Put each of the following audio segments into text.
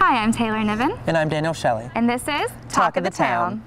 Hi, I'm Taylor Niven. And I'm Daniel Shelley. And this is Talk of the Town.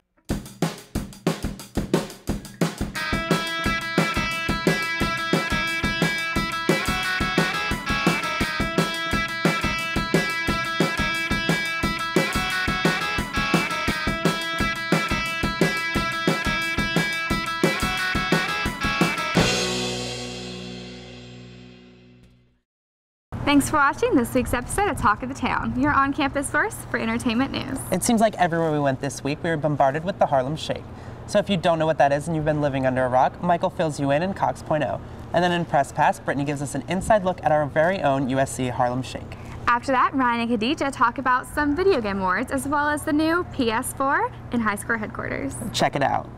Thanks for watching this week's episode of Talk of the Town, your on-campus source for entertainment news. It seems like everywhere we went this week, we were bombarded with the Harlem Shake. So if you don't know what that is and you've been living under a rock, Michael fills you in Cox Point oh. And then in Press Pass, Brittany gives us an inside look at our very own USC Harlem Shake. After that, Ryan and Khadija talk about some video game awards, as well as the new PS4 in High Score headquarters. Check it out.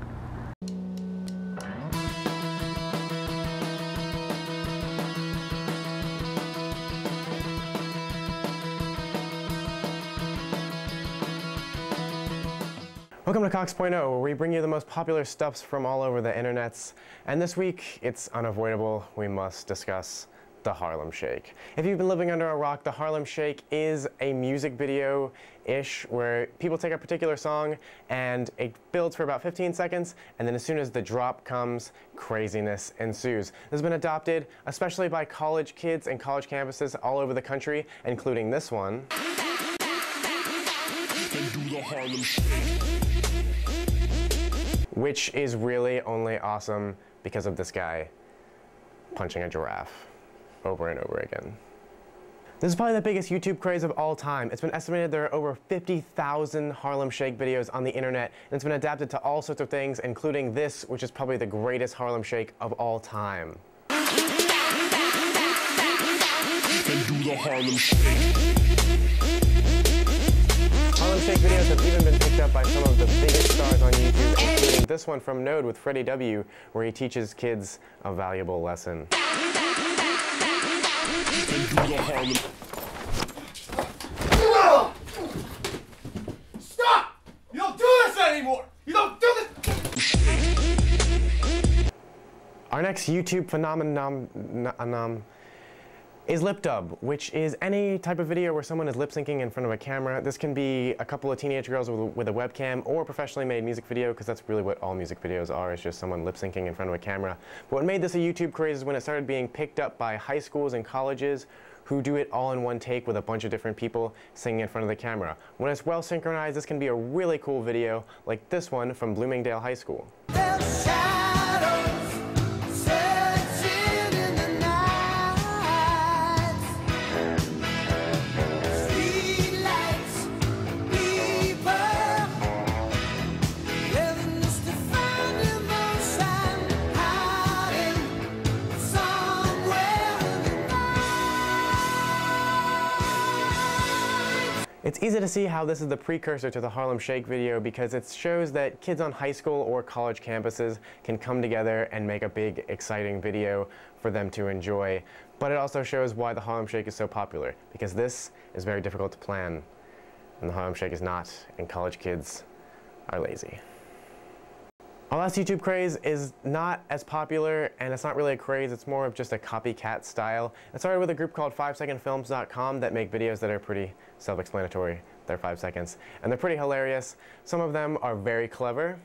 Welcome to Cox Point oh, where we bring you the most popular stuffs from all over the internets. And this week, it's unavoidable, we must discuss the Harlem Shake. If you've been living under a rock, the Harlem Shake is a music video-ish where people take a particular song and it builds for about 15 seconds, and then as soon as the drop comes, craziness ensues. This has been adopted especially by college kids and college campuses all over the country, including this one. Which is really only awesome because of this guy punching a giraffe over and over again. This is probably the biggest YouTube craze of all time. It's been estimated there are over 50,000 Harlem Shake videos on the internet, and it's been adapted to all sorts of things, including this, which is probably the greatest Harlem Shake of all time. Harlem Shake videos have even been picked up by some of the biggest stars on YouTube, including this one from Node with Freddie W, where he teaches kids a valuable lesson. Stop! You don't do this anymore! You don't do this! Our next YouTube phenomenon is lip dub, which is any type of video where someone is lip syncing in front of a camera. This can be a couple of teenage girls with a webcam or a professionally made music video, because that's really what all music videos are, is just someone lip syncing in front of a camera. But what made this a YouTube craze is when it started being picked up by high schools and colleges who do it all in one take with a bunch of different people singing in front of the camera. When it's well synchronized, this can be a really cool video, like this one from Bloomingdale High School. It's easy to see how this is the precursor to the Harlem Shake video, because it shows that kids on high school or college campuses can come together and make a big, exciting video for them to enjoy. But it also shows why the Harlem Shake is so popular, because this is very difficult to plan, and the Harlem Shake is not, and college kids are lazy. Our last YouTube craze is not as popular, and it's not really a craze, it's more of just a copycat style. It started with a group called 5secondfilms.com that make videos that are pretty self-explanatory. They're 5 seconds, and they're pretty hilarious. Some of them are very clever.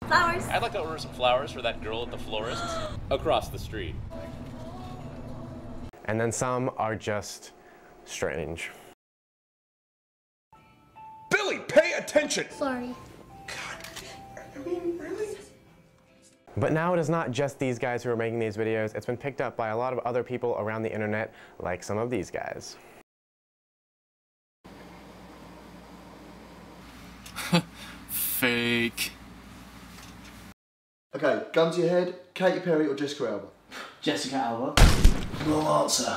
Flowers. I'd like to order some flowers for that girl at the florist's across the street. And then some are just strange. Billy, pay attention! Sorry. God, I mean, really? But now it is not just these guys who are making these videos. It's been picked up by a lot of other people around the internet, like some of these guys. Fake. Okay, gun to your head, Katy Perry or Jessica Alba? Jessica Alba. Wrong answer.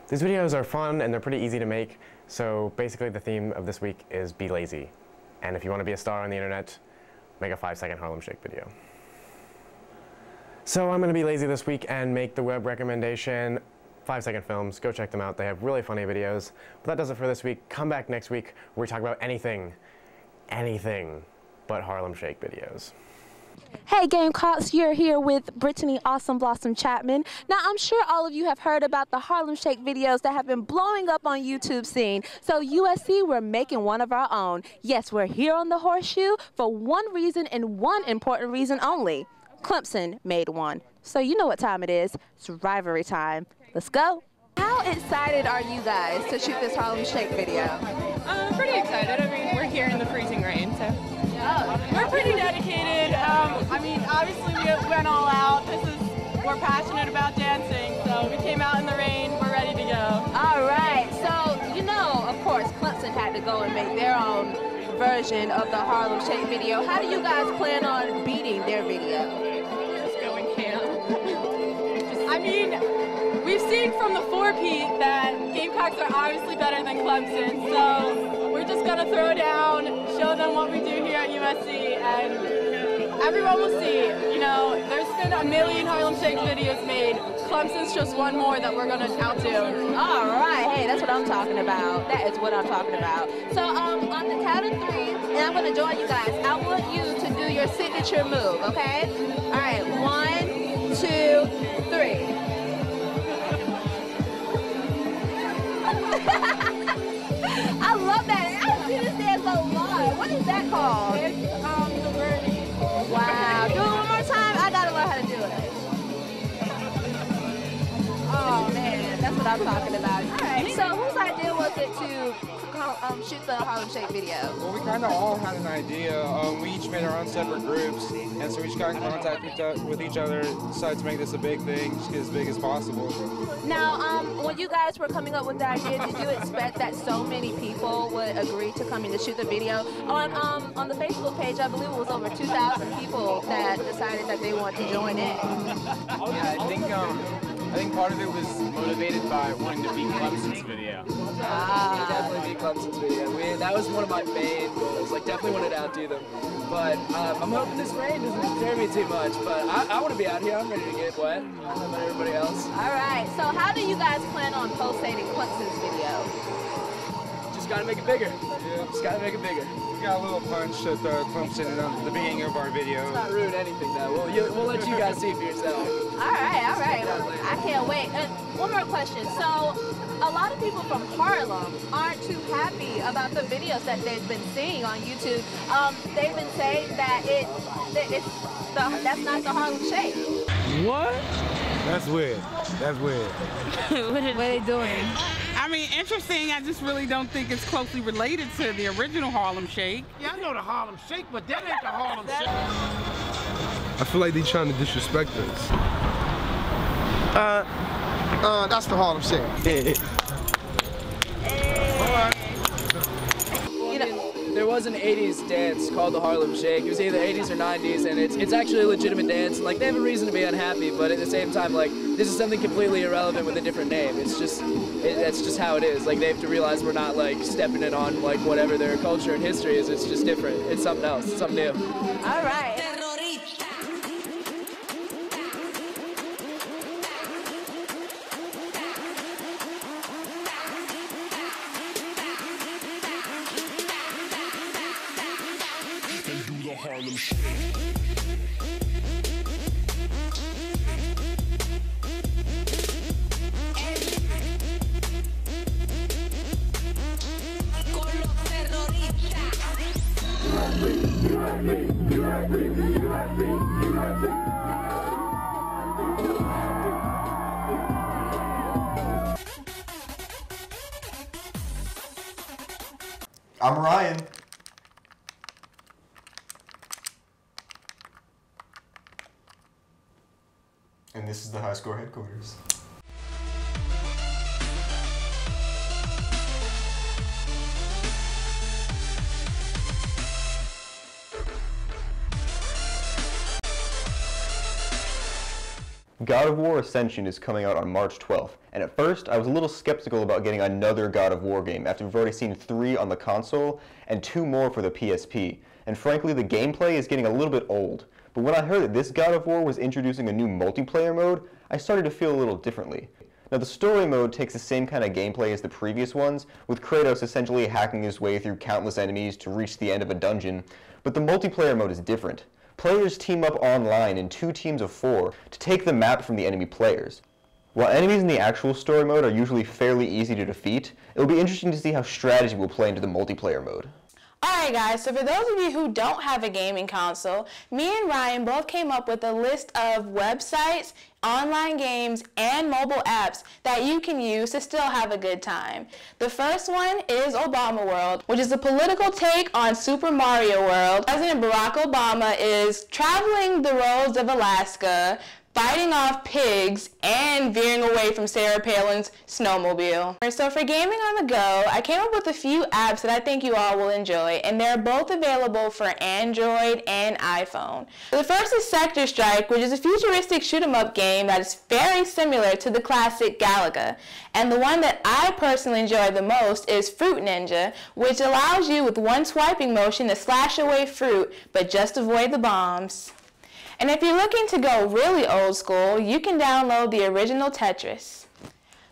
These videos are fun and they're pretty easy to make, so basically the theme of this week is be lazy. And if you want to be a star on the internet, make a 5-second Harlem Shake video. So I'm going to be lazy this week and make the web recommendation 5-second films. Go check them out. They have really funny videos. But that does it for this week. Come back next week where we talk about anything but Harlem Shake videos. Hey Gamecocks, you're here with Brittany Awesome Blossom Chapman. Now I'm sure all of you have heard about the Harlem Shake videos that have been blowing up on YouTube scene. So USC, we're making one of our own. Yes, we're here on the Horseshoe for one reason and one important reason only. Clemson made one. So you know what time it is. It's rivalry time. Let's go. How excited are you guys to shoot this Harlem Shake video? Pretty excited. I mean, we're here in the freezing rain, so. We're pretty dedicated. I mean, obviously we went all out. We're passionate about dancing, so we came out in the rain. We're ready to go. All right. So, you know, of course, Clemson had to go and make their own version of the Harlem Shake video. How do you guys plan on beating their video? Just go in camp. I mean, we've seen from the 4-peat that Gamecocks are obviously better than Clemson, so we're just going to throw down, show them what we do here at USC, and everyone will see. You know, there's been a million Harlem Shake videos made. Clemson's just one more that we're going to outdo. All right. Hey, that's what I'm talking about. That is what I'm talking about. So on the count of 3, and I'm going to join you guys, I want you to do your signature move, okay? All right. 1, 2, 3. I love that. I haven't seen this dance a lot. What is that called? It's the birdie. Wow. Do it one more time. I gotta learn how to do it. Oh man, that's what I'm talking about. All right. So whose idea was it to shoot the Harlem Shake video? Well, we kind of all had an idea. We each made our own separate groups, and so we just got in contact with each other, decided to make this a big thing, just get as big as possible. Now, when you guys were coming up with the idea, did you expect that so many people would agree to coming to shoot the video? On the Facebook page, I believe it was over 2,000 people that decided that they wanted to join in. Yeah, I think part of it was motivated by wanting to beat Clemson's video. Definitely beat Clemson's video. That was one of my main goals. Like, definitely wanted to outdo them. But I'm hoping this rain doesn't scare me too much. But I want to be out here. I'm ready to get wet. I don't know about everybody else. All right. So how do you guys plan on pulsating Clemson's video? Just gotta make it bigger. Yeah. Just gotta make it bigger. We got a little punch at Clemson at the beginning of our video. Let's not ruin anything though. We'll let you guys see for yourself. All right. I can't wait. One more question. So a lot of people from Harlem aren't too happy about the videos that they've been seeing on YouTube. They've been saying that that's not the Harlem Shake. What? That's weird. That's weird. What are they doing? I mean, interesting. I just really don't think it's closely related to the original Harlem Shake. Yeah, I know the Harlem Shake, but that ain't the Harlem Shake. I feel like they're trying to disrespect us. That's the Harlem Shake. You know, there was an 80s dance called the Harlem Shake. It was either 80s or 90s, and it's actually a legitimate dance. And, like, they have a reason to be unhappy, but at the same time, like, this is something completely irrelevant with a different name. It's just, that's just how it is. Like, they have to realize we're not, like, stepping in on, like, whatever their culture and history is. It's just different. It's something else. It's something new. All right. Harlem Shake. I'm Ryan. And this is the High Score headquarters. God of War Ascension is coming out on March 12th, and at first I was a little skeptical about getting another God of War game after we've already seen 3 on the console and 2 more for the PSP, and frankly the gameplay is getting a little bit old. But when I heard that this God of War was introducing a new multiplayer mode, I started to feel a little differently. Now the story mode takes the same kind of gameplay as the previous ones, with Kratos essentially hacking his way through countless enemies to reach the end of a dungeon, but the multiplayer mode is different. Players team up online in 2 teams of 4 to take the map from the enemy players. While enemies in the actual story mode are usually fairly easy to defeat, it'll be interesting to see how strategy will play into the multiplayer mode. Alright guys, so for those of you who don't have a gaming console, me and Ryan both came up with a list of websites, online games, and mobile apps that you can use to still have a good time. The first one is Obama World, which is a political take on Super Mario World. President Barack Obama is traveling the roads of Alaska, fighting off pigs, and veering away from Sarah Palin's snowmobile. So for gaming on the go, I came up with a few apps that I think you all will enjoy, and they're both available for Android and iPhone. The first is Sector Strike, which is a futuristic shoot-'em-up game that is very similar to the classic Galaga. And the one that I personally enjoy the most is Fruit Ninja, which allows you with one swiping motion to slash away fruit, but just avoid the bombs. And if you're looking to go really old school, you can download the original Tetris.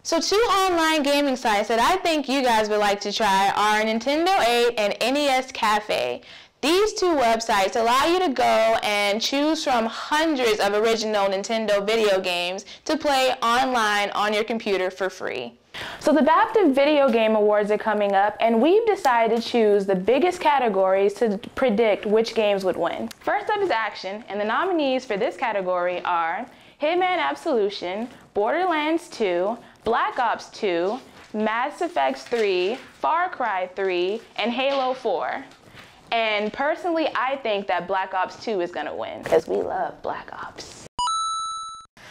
So 2 online gaming sites that I think you guys would like to try are Nintendo 8 and NES Cafe. These 2 websites allow you to go and choose from hundreds of original Nintendo video games to play online on your computer for free. So the BAFTA Video Game Awards are coming up, and we've decided to choose the biggest categories to predict which games would win. First up is action, and the nominees for this category are Hitman Absolution, Borderlands 2, Black Ops 2, Mass Effect 3, Far Cry 3, and Halo 4. And personally, I think that Black Ops 2 is going to win, because we love Black Ops.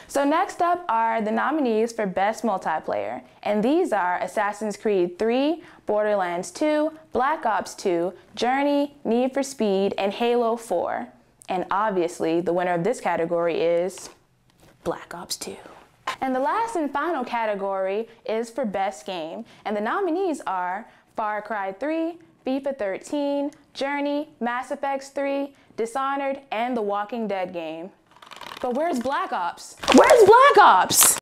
So next up are the nominees for Best Multiplayer, and these are Assassin's Creed 3, Borderlands 2, Black Ops 2, Journey, Need for Speed, and Halo 4. And obviously, the winner of this category is Black Ops 2. And the last and final category is for Best Game, and the nominees are Far Cry 3, FIFA 13, Journey, Mass Effect 3, Dishonored, and The Walking Dead game. But where's Black Ops? Where's Black Ops?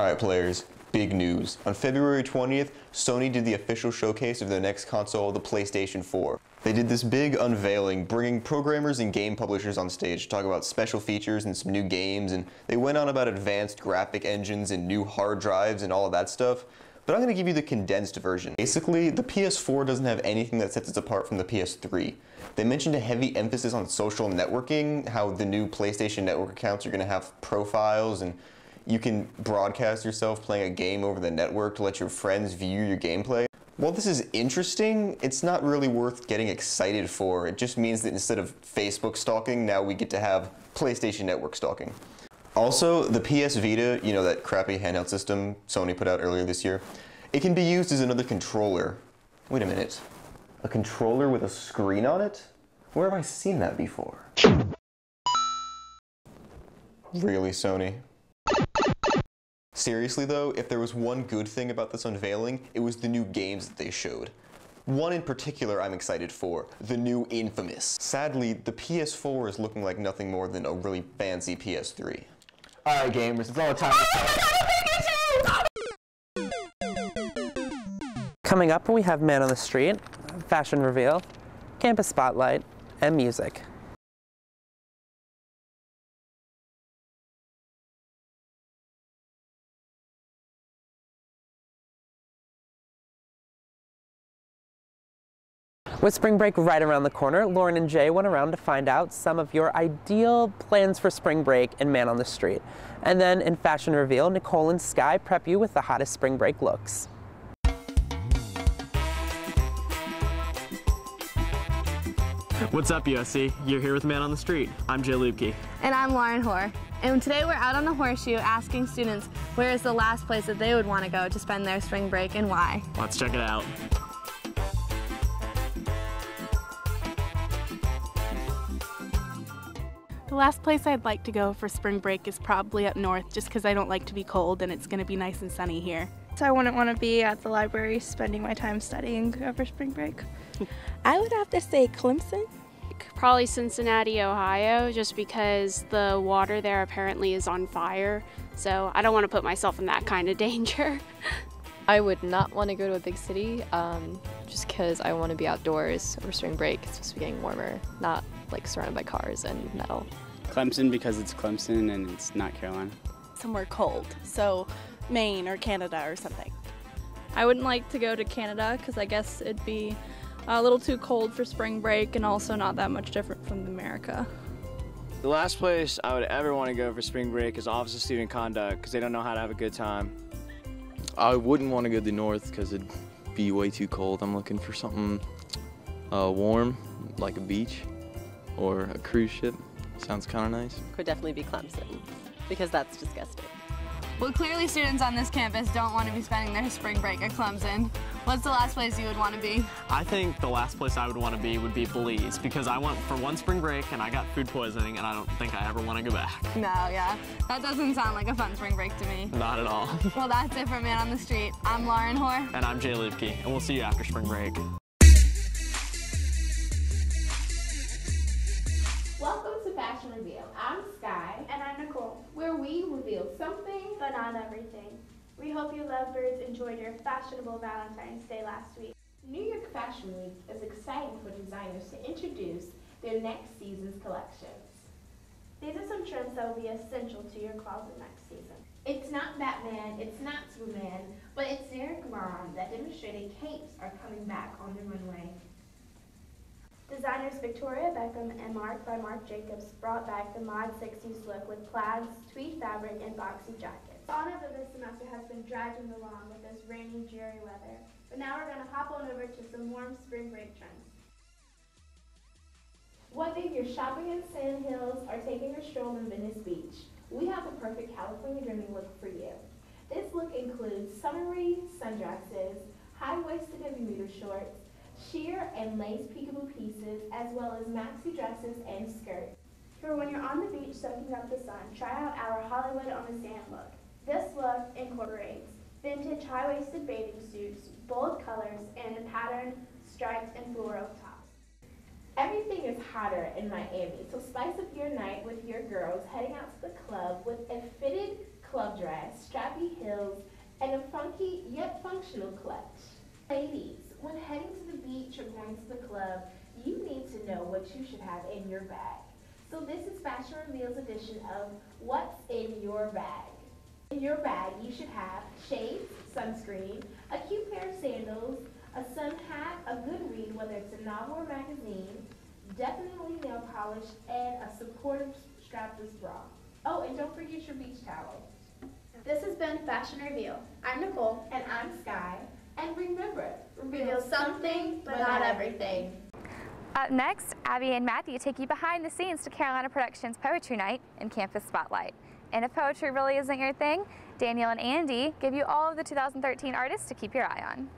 Alright players, big news. On February 20th, Sony did the official showcase of their next console, the PlayStation 4. They did this big unveiling, bringing programmers and game publishers on stage to talk about special features and some new games, and they went on about advanced graphic engines and new hard drives and all of that stuff. But I'm going to give you the condensed version. Basically, the PS4 doesn't have anything that sets it apart from the PS3. They mentioned a heavy emphasis on social networking, how the new PlayStation Network accounts are going to have profiles, and you can broadcast yourself playing a game over the network to let your friends view your gameplay. While this is interesting, it's not really worth getting excited for. It just means that instead of Facebook stalking, now we get to have PlayStation Network stalking. Also, the PS Vita, you know, that crappy handheld system Sony put out earlier this year, it can be used as another controller. Wait a minute. A controller with a screen on it? Where have I seen that before? Really, Sony? Seriously though, if there was one good thing about this unveiling, it was the new games that they showed. One in particular I'm excited for, the new Infamous. Sadly, the PS4 is looking like nothing more than a really fancy PS3. Alright gamers, it's all the time. Coming up, we have Man on the Street, Fashion Reveal, Campus Spotlight, and music. With spring break right around the corner, Lauren and Jay went around to find out some of your ideal plans for spring break in Man on the Street. And then in Fashion Reveal, Nicole and Sky prep you with the hottest spring break looks. What's up, USC? You're here with Man on the Street. I'm Jay Lubke. And I'm Lauren Hoare. And today we're out on the Horseshoe asking students where is the last place that they would want to go to spend their spring break and why. Let's check it out. The last place I'd like to go for spring break is probably up north, just because I don't like to be cold and it's going to be nice and sunny here. So I wouldn't want to be at the library spending my time studying over spring break. I would have to say Clemson. Probably Cincinnati, Ohio, just because the water there apparently is on fire. So I don't want to put myself in that kind of danger. I would not want to go to a big city, just because I want to be outdoors over spring break. It's supposed to be getting warmer, not like surrounded by cars and metal. Clemson because it's Clemson and it's not Carolina. Somewhere cold, so Maine or Canada or something. I wouldn't like to go to Canada because I guess it'd be a little too cold for spring break and also not that much different from America. The last place I would ever want to go for spring break is Office of Student Conduct because they don't know how to have a good time. I wouldn't want to go to the north because it'd be way too cold. I'm looking for something warm, like a beach or a cruise ship. Sounds kind of nice. Could definitely be Clemson because that's disgusting. Well, clearly students on this campus don't want to be spending their spring break at Clemson. What's the last place you would want to be? I think the last place I would want to be would be Belize because I went for one spring break and I got food poisoning and I don't think I ever want to go back. No, yeah. That doesn't sound like a fun spring break to me. Not at all. Well, that's it for Man on the Street. I'm Lauren Hoare. And I'm Jay Liebke, and we'll see you after spring break. Welcome to Fashion Reveal. I'm Sky. And I'm Nicole. Where we reveal something, but not everything. We hope you lovebirds enjoyed your fashionable Valentine's Day last week. New York Fashion Week is exciting for designers to introduce their next season's collections. These are some trends that will be essential to your closet next season. It's not Batman, it's not Superman, but it's Eric Maron that demonstrated capes are coming back on the runway. Designers Victoria Beckham and Mark by Marc Jacobs brought back the mod 60s look with plaids, tweed fabric, and boxy jackets. The honors of this semester has been dragging along with this rainy, dreary weather, but now we're going to hop on over to some warm spring break trends. Whether you're shopping in Sand Hills or taking a stroll in Venice Beach, we have the perfect California dreaming look for you. This look includes summery sundresses, high-waisted and Bermuda shorts, sheer and lace peekaboo pieces, as well as maxi dresses and skirts. For when you're on the beach soaking up the sun, try out our Hollywood on the Sand look. This look incorporates vintage high-waisted bathing suits, bold colors, and patterned striped and floral tops. Everything is hotter in Miami, so spice up your night with your girls heading out to the club with a fitted club dress, strappy heels, and a funky yet functional clutch. Ladies, when heading to the beach or going to the club, you need to know what you should have in your bag. So this is Fashion Reveal's edition of What's in Your Bag. In your bag, you should have shades, sunscreen, a cute pair of sandals, a sun hat, a good read, whether it's a novel or magazine, definitely nail polish, and a supportive strapless bra. Oh, and don't forget your beach towel. This has been Fashion Reveal. I'm Nicole. And I'm Sky. And remember, reveal something, but not everything. Up next, Abby and Matthew take you behind the scenes to Carolina Productions Poetry Night and Campus Spotlight. And if poetry really isn't your thing, Daniel and Andy give you all of the 2013 artists to keep your eye on.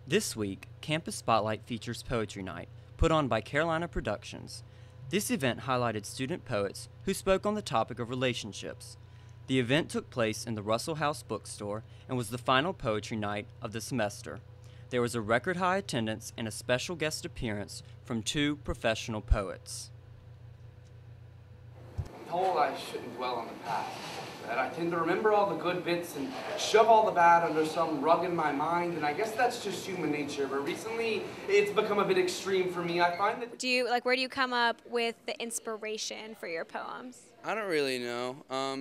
This week, Campus Spotlight features Poetry Night, put on by Carolina Productions. This event highlighted student poets who spoke on the topic of relationships. The event took place in the Russell House bookstore and was the final poetry night of the semester. There was a record high attendance and a special guest appearance from 2 professional poets. I'm told I shouldn't dwell on the past, that I tend to remember all the good bits and shove all the bad under some rug in my mind, and I guess that's just human nature, but recently it's become a bit extreme for me. I find that... Where do you come up with the inspiration for your poems? I don't really know.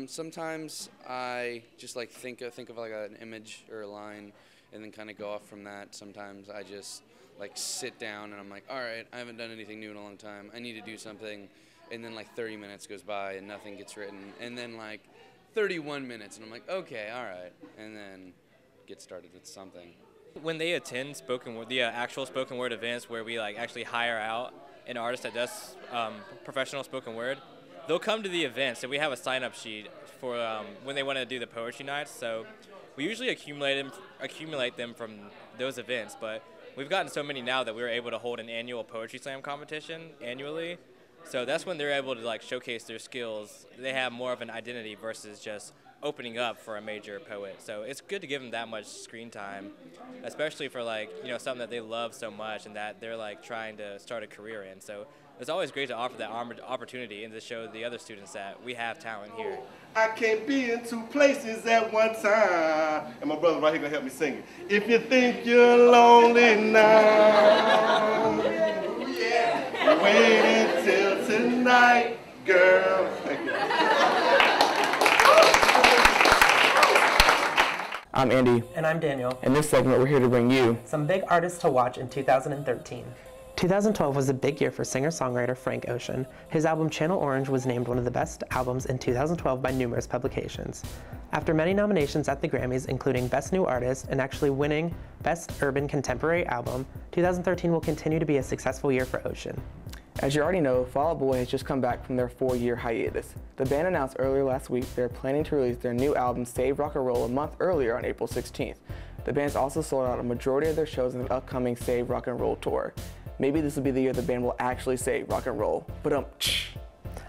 Sometimes I just like think of like an image or a line and then kind of go off from that. Sometimes I just like sit down and I'm like, all right, I haven't done anything new in a long time. I need to do something. And then like 30 minutes goes by and nothing gets written. And then like 31 minutes and I'm like, okay, all right. And then get started with something. When they attend the actual spoken word events where we like actually hire out an artist that does professional spoken word, they'll come to the events, and we have a sign-up sheet for when they want to do the poetry nights. So we usually accumulate them from those events, but we've gotten so many now that we were able to hold an annual poetry slam competition annually. So that's when they're able to like showcase their skills. They have more of an identity versus just opening up for a major poet. So it's good to give them that much screen time, especially for like, something that they love so much and that they're like trying to start a career in. So it's always great to offer that opportunity and to show the other students that we have talent here. I can't be in 2 places at one time. And my brother right here gonna help me sing it. If you think you're lonely now, waiting right, girl. Thank you. I'm Andy. And I'm Daniel. In this segment, we're here to bring you some big artists to watch in 2013. 2012 was a big year for singer-songwriter Frank Ocean. His album Channel Orange was named one of the best albums in 2012 by numerous publications. After many nominations at the Grammys, including Best New Artist and actually winning Best Urban Contemporary Album, 2013 will continue to be a successful year for Ocean. As you already know, Fall Out Boy has just come back from their 4-year hiatus. The band announced earlier last week they're planning to release their new album Save Rock and Roll a month earlier on April 16th. The band's also sold out a majority of their shows in the upcoming Save Rock and Roll tour. Maybe this will be the year the band will actually save rock and roll. But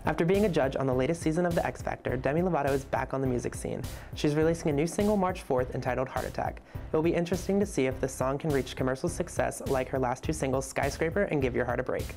After being a judge on the latest season of The X Factor, Demi Lovato is back on the music scene. She's releasing a new single March 4th entitled Heart Attack. It will be interesting to see if the song can reach commercial success like her last two singles, Skyscraper and Give Your Heart a Break.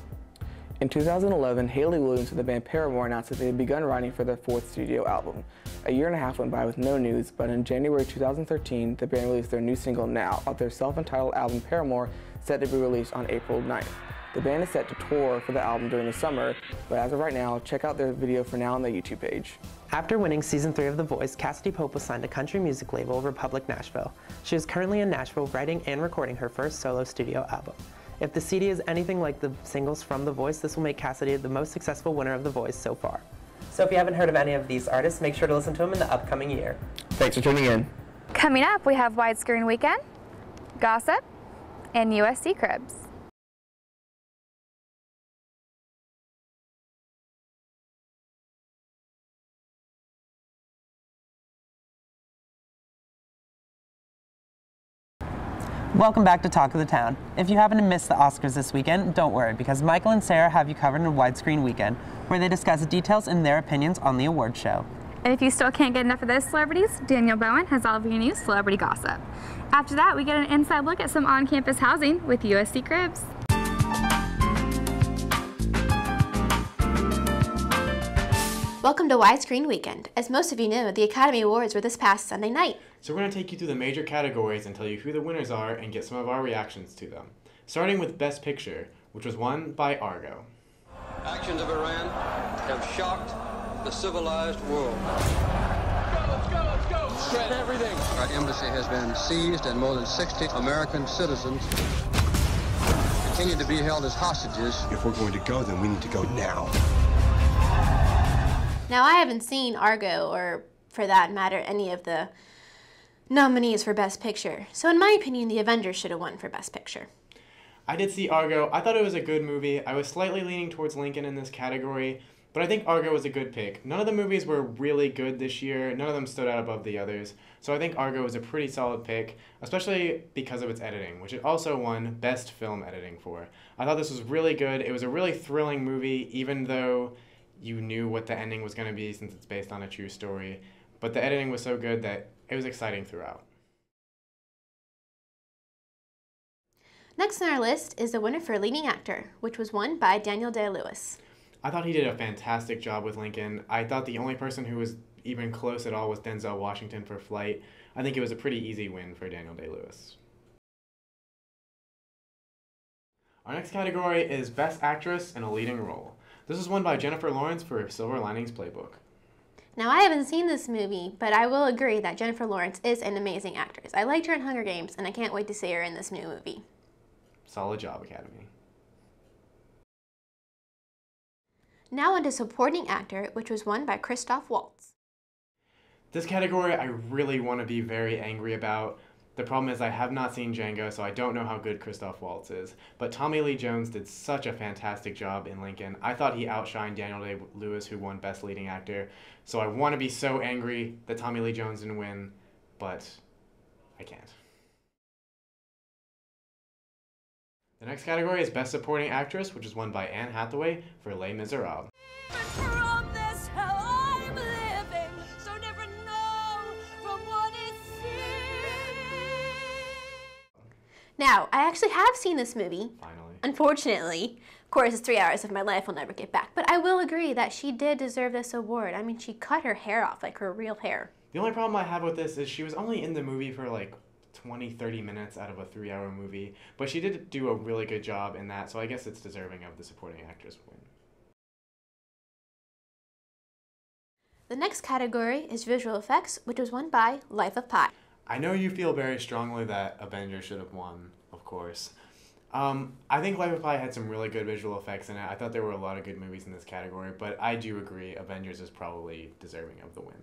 In 2011, Hayley Williams of the band Paramore announced that they had begun writing for their 4th studio album. A year and a half went by with no news, but in January 2013, the band released their new single Now off their self-entitled album Paramore, set to be released on April 9th. The band is set to tour for the album during the summer, but as of right now, check out their video for now on their YouTube page. After winning Season 3 of The Voice, Cassidy Pope was signed to country music label Republic Nashville. She is currently in Nashville writing and recording her first solo studio album. If the CD is anything like the singles from The Voice, this will make Cassidy the most successful winner of The Voice so far. So if you haven't heard of any of these artists, make sure to listen to them in the upcoming year. Thanks for tuning in. Coming up, we have Widescreen Weekend, Gossip, and USC Cribs. Welcome back to Talk of the Town. If you happen to miss the Oscars this weekend, don't worry, because Michael and Sarah have you covered in Widescreen Weekend, where they discuss details and their opinions on the award show. And if you still can't get enough of those celebrities, Daniel Bowen has all of your new celebrity gossip. After that, we get an inside look at some on-campus housing with USC Cribs. Welcome to Widescreen Weekend. As most of you know, the Academy Awards were this past Sunday night. So we're going to take you through the major categories and tell you who the winners are and get some of our reactions to them. Starting with Best Picture, which was won by Argo. Actions of Iran have shocked the civilized world. Let's go! Shred everything! Our embassy has been seized and more than 60 American citizens continue to be held as hostages. If we're going to go, then we need to go now. Now, I haven't seen Argo, or for that matter, any of the nominees for Best Picture. So in my opinion, the Avengers should have won for Best Picture. I did see Argo. I thought it was a good movie. I was slightly leaning towards Lincoln in this category, but I think Argo was a good pick. None of the movies were really good this year. None of them stood out above the others. So I think Argo was a pretty solid pick, especially because of its editing, which it also won Best Film Editing for. I thought this was really good. It was a really thrilling movie, even though you knew what the ending was going to be since it's based on a true story. But the editing was so good that it was exciting throughout. Next on our list is the winner for Leading Actor, which was won by Daniel Day-Lewis. I thought he did a fantastic job with Lincoln. I thought the only person who was even close at all was Denzel Washington for Flight. I think it was a pretty easy win for Daniel Day-Lewis. Our next category is Best Actress in a Leading Role. This was won by Jennifer Lawrence for Silver Linings Playbook. Now, I haven't seen this movie, but I will agree that Jennifer Lawrence is an amazing actress. I liked her in Hunger Games, and I can't wait to see her in this new movie. Solid job, Academy. Now on to Supporting Actor, which was won by Christoph Waltz. This category I really want to be very angry about. The problem is I have not seen Django, so I don't know how good Christoph Waltz is. But Tommy Lee Jones did such a fantastic job in Lincoln. I thought he outshined Daniel Day-Lewis, who won Best Leading Actor. So I want to be so angry that Tommy Lee Jones didn't win, but I can't. The next category is Best Supporting Actress, which is won by Anne Hathaway for Les Miserables. Now, I actually have seen this movie. Finally. Unfortunately. Of course, it's 3 hours of my life I'll never get back. But I will agree that she did deserve this award. I mean, she cut her hair off, like her real hair. The only problem I have with this is she was only in the movie for like 20-30 minutes out of a 3-hour movie. But she did do a really good job in that, so I guess it's deserving of the Supporting Actress win. The next category is visual effects, which was won by Life of Pi. I know you feel very strongly that Avengers should have won, of course. I think Life of Pi had some really good visual effects in it. I thought there were a lot of good movies in this category, but I do agree Avengers is probably deserving of the win.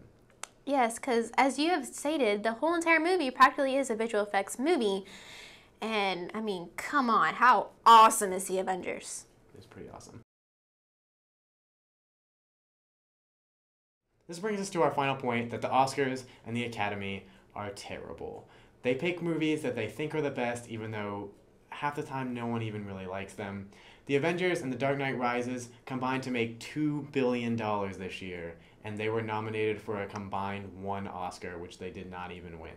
Yes, because as you have stated, the whole entire movie practically is a visual effects movie. And, I mean, come on, how awesome is the Avengers? It's pretty awesome. This brings us to our final point, that the Oscars and the Academy are terrible. They pick movies that they think are the best, even though half the time no one even really likes them. The Avengers and The Dark Knight Rises combined to make $2 billion this year, and they were nominated for a combined 1 Oscar, which they did not even win.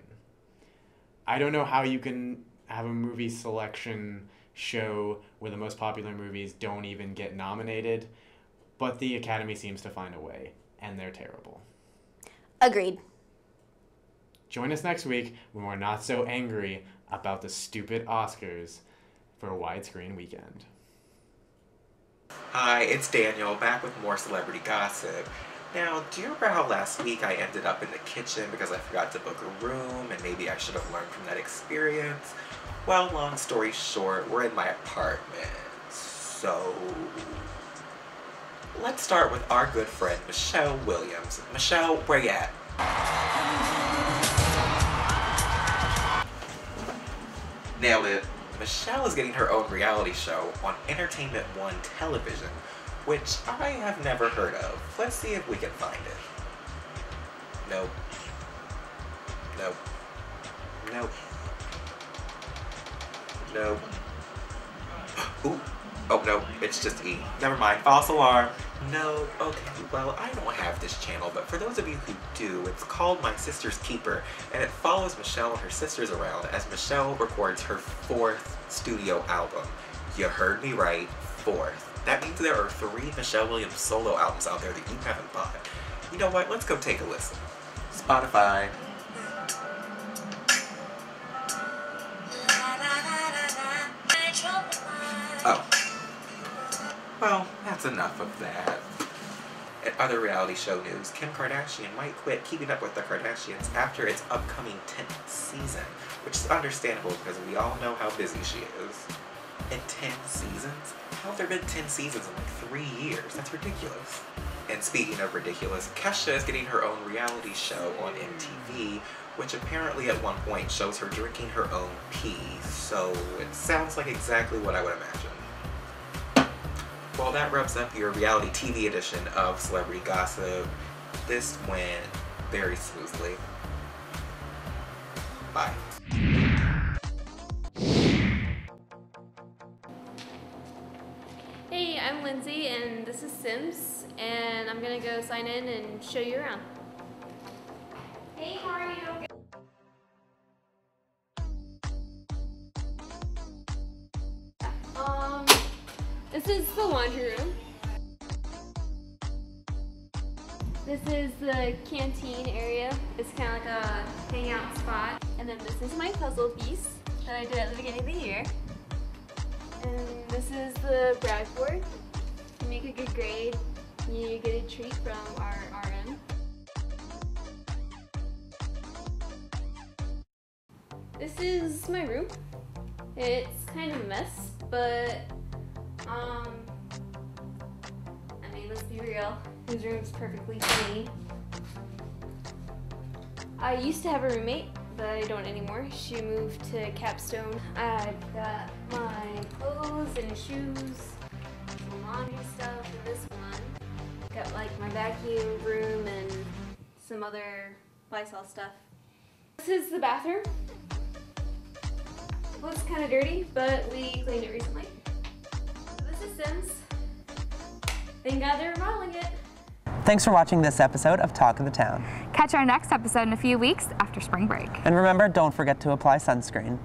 I don't know how you can have a movie selection show where the most popular movies don't even get nominated, but the Academy seems to find a way, and they're terrible. Agreed. Join us next week when we're not so angry about the stupid Oscars for Widescreen Weekend. Hi, it's Daniel, back with more celebrity gossip. Now, do you remember how last week I ended up in the kitchen because I forgot to book a room and maybe I should have learned from that experience? Well, long story short, we're in my apartment. So, let's start with our good friend, Michelle Williams. Michelle, where you at? Nailed it. Michelle is getting her own reality show on Entertainment One television, which I have never heard of. Let's see if we can find it. Nope. Nope. Nope. Nope. Ooh. Oh, no, it's just E. Never mind. False alarm. No. Okay, well, I don't have this channel, but for those of you who do, it's called My Sister's Keeper, and it follows Michelle and her sisters around as Michelle records her 4th studio album. You heard me right, 4th. That means there are 3 Michelle Williams solo albums out there that you haven't bought. You know what? Let's go take a listen. Spotify. Oh. Well, that's enough of that. In other reality show news, Kim Kardashian might quit Keeping Up with the Kardashians after its upcoming 10th season, which is understandable because we all know how busy she is. In 10 seasons? How have there been 10 seasons in like 3 years? That's ridiculous. And speaking of ridiculous, Kesha is getting her own reality show on MTV, which apparently at one point shows her drinking her own pee, so it sounds like exactly what I would imagine. Well, that wraps up your reality TV edition of Celebrity Gossip. This went very smoothly. Bye. Hey, I'm Lindsay and this is Sims, and I'm gonna go sign in and show you around. Hey, how are you? This is the laundry room. This is the canteen area. It's kind of like a hangout spot. And then this is my puzzle piece that I did at the beginning of the year. And this is the brag board. If you make a good grade, you get a treat from our RN. This is my room. It's kind of a mess, but I mean, let's be real. His room's perfectly clean. I used to have a roommate, but I don't anymore. She moved to Capstone. I've got my clothes and shoes, some laundry stuff in this one. Got like my vacuum room and some other Lysol stuff. This is the bathroom. Well, it's kind of dirty, but we cleaned it recently. So this is Sims. Thank God they're remodeling it. Thanks for watching this episode of Talk of the Town. Catch our next episode in a few weeks after spring break. And remember, don't forget to apply sunscreen.